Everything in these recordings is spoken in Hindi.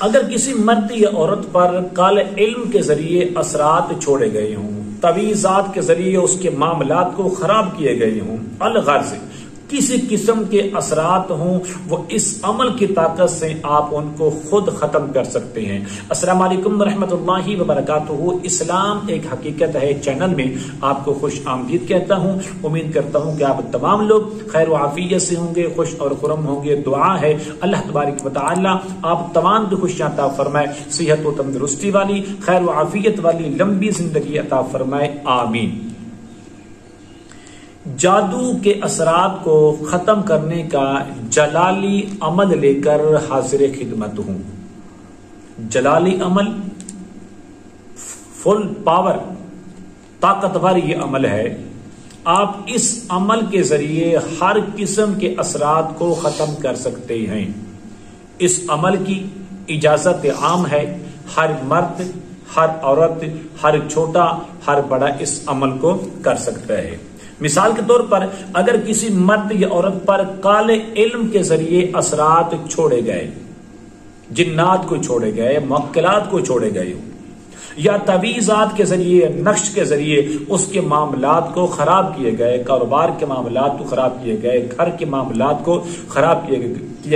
अगर किसी मर्द या औरत पर काले इल्म के जरिए असरात छोड़े गए हों, तवीज़ात के जरिए उसके मामलात को खराब किए गए हों, अलगर्ज किसी किस्म के असरात हों, वो इस अमल की ताकत से आप उनको खुद खत्म कर सकते हैं। अस्सलाम वालेकुम रहमतुल्लाहि व बरकातुहू। इस्लाम एक हकीकत है चैनल में आपको खुश आमदीद कहता हूँ। उम्मीद करता हूँ कि आप तमाम लोग खैर व आफियत से होंगे, खुश और खुरम होंगे। दुआ है अल्लाह तबारक व तआला आप तमाम को खुशियां अता फरमाए, सेहत व तंदुरुस्ती वाली, खैर व आफियत वाली लंबी जिंदगी अता फरमाए, आमीन। जादू के असरात को खत्म करने का जलाली अमल लेकर हाजिर खिदमत हूं। जलाली अमल, फुल पावर, ताकतवर ये अमल है। आप इस अमल के जरिए हर किस्म के असरात को खत्म कर सकते हैं। इस अमल की इजाजत आम है। हर मर्द, हर औरत, हर छोटा, हर बड़ा इस अमल को कर सकता है। मिसाल के तौर पर अगर किसी मर्द या औरत पर काले इल्म के जरिए असरात छोड़े गए, जिन्नात को छोड़े गए, मुअक्किलात को छोड़े गए, या तवीज़ात के जरिए, नक्श के जरिए उसके मामलात को खराब किए गए, कारोबार के मामलात को खराब किए गए, घर के मामलात को खराब किए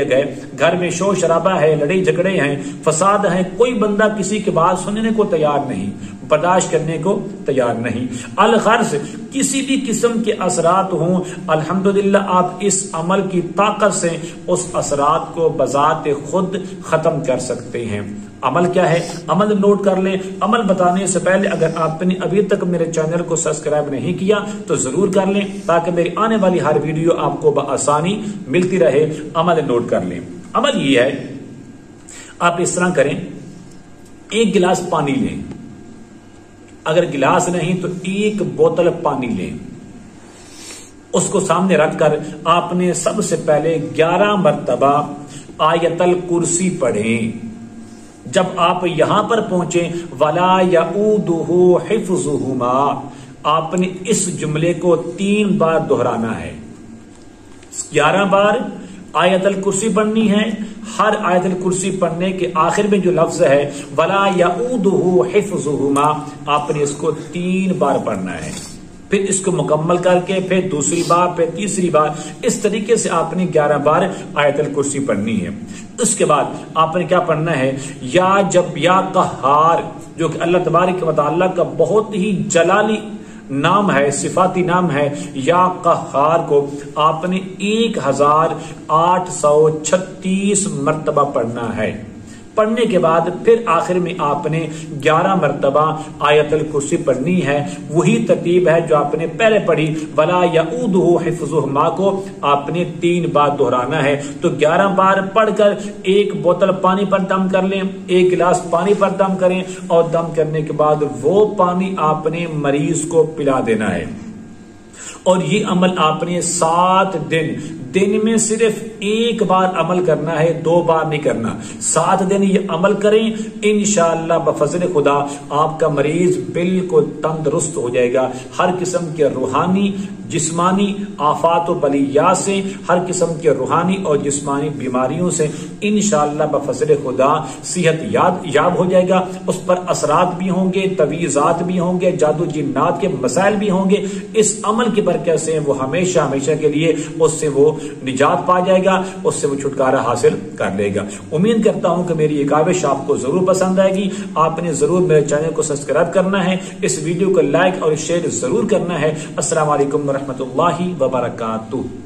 गए, घर में शोर शराबा है, लड़ाई झगड़े हैं, फसाद है, कोई बंदा किसी की बात सुनने को तैयार नहीं, बर्दाश्त करने को तैयार नहीं, अलगर्ज किसी भी किस्म के असरात हों, अल्हम्दुलिल्लाह आप इस अमल की ताकत से उस असरात को बजाते खुद खत्म कर सकते हैं। अमल क्या है? अमल नोट कर लें। अमल बताने से पहले अगर आपने अभी तक मेरे चैनल को सब्सक्राइब नहीं किया तो जरूर कर लें, ताकि मेरी आने वाली हर वीडियो आपको बआसानी मिलती रहे। अमल नोट कर लें। अमल ये है, आप इस तरह करें, एक गिलास पानी लें, अगर गिलास नहीं तो एक बोतल पानी लें, उसको सामने रखकर आपने सबसे पहले 11 मरतबा आयतल कुर्सी पढ़ें। जब आप यहां पर पहुंचे, वला यऊदुहु हिफ्जुहुमा, आपने इस जुमले को 3 बार दोहराना है। 11 बार आयतल कुर्सी पढ़नी है। हर आयतल कुर्सी पढ़ने के आखिर में जो लफ्ज है वला यऊदुहु हिफ्जुहुमा, आपने इसको 3 बार पढ़ना है। फिर इसको मुकम्मल करके फिर दूसरी बार, फिर तीसरी बार, इस तरीके से आपने 11 बार आयतल कुर्सी पढ़नी है। उसके बाद आपने क्या पढ़ना है? या जब या कहार, जो कि अल्लाह तबारक व तआला का बहुत ही जलाली नाम है, सिफाती नाम है, या कहार को आपने 1836 मरतबा पढ़ना है। पढ़ने के बाद फिर आखिर में आपने 11 मरतबा आयतल कुर्सी पढ़नी है। वही तरतीब है जो आपने पहले पढ़ी, वला यऊदुहु हिफ्जुहुमा को आपने 3 बार दोहराना है। तो 11 बार पढ़कर एक बोतल पानी पर दम कर लें, एक गिलास पानी पर दम करें, और दम करने के बाद वो पानी आपने मरीज को पिला देना है। और ये अमल आपने 7 दिन में सिर्फ एक बार अमल करना है, 2 बार नहीं करना। 7 दिन ये अमल करें, इंशाअल्लाह बफज़ल खुदा आपका मरीज बिल्कुल तंदुरुस्त हो जाएगा। हर किस्म के रूहानी जिस्मानी आफात व बलियात से, हर किस्म के रूहानी और जिस्मानी बीमारियों से इंशाअल्लाह बफज़ल खुदा सेहत याब हो जाएगा। उस पर असरात भी होंगे, तवीज़ात भी होंगे, जादू जिन्नात के मसाइल भी होंगे। इस अमल की बरकत से वो हमेशा हमेशा के लिए उससे वो निजात पा जाएगा, उससे वो छुटकारा हासिल कर लेगा। उम्मीद करता हूं कि मेरी ये काविश आपको जरूर पसंद आएगी। आपने जरूर मेरे चैनल को सब्सक्राइब करना है, इस वीडियो को लाइक और शेयर जरूर करना है। अस्सलाम वालेकुम रहमतुल्लाहि व बरकातुहू।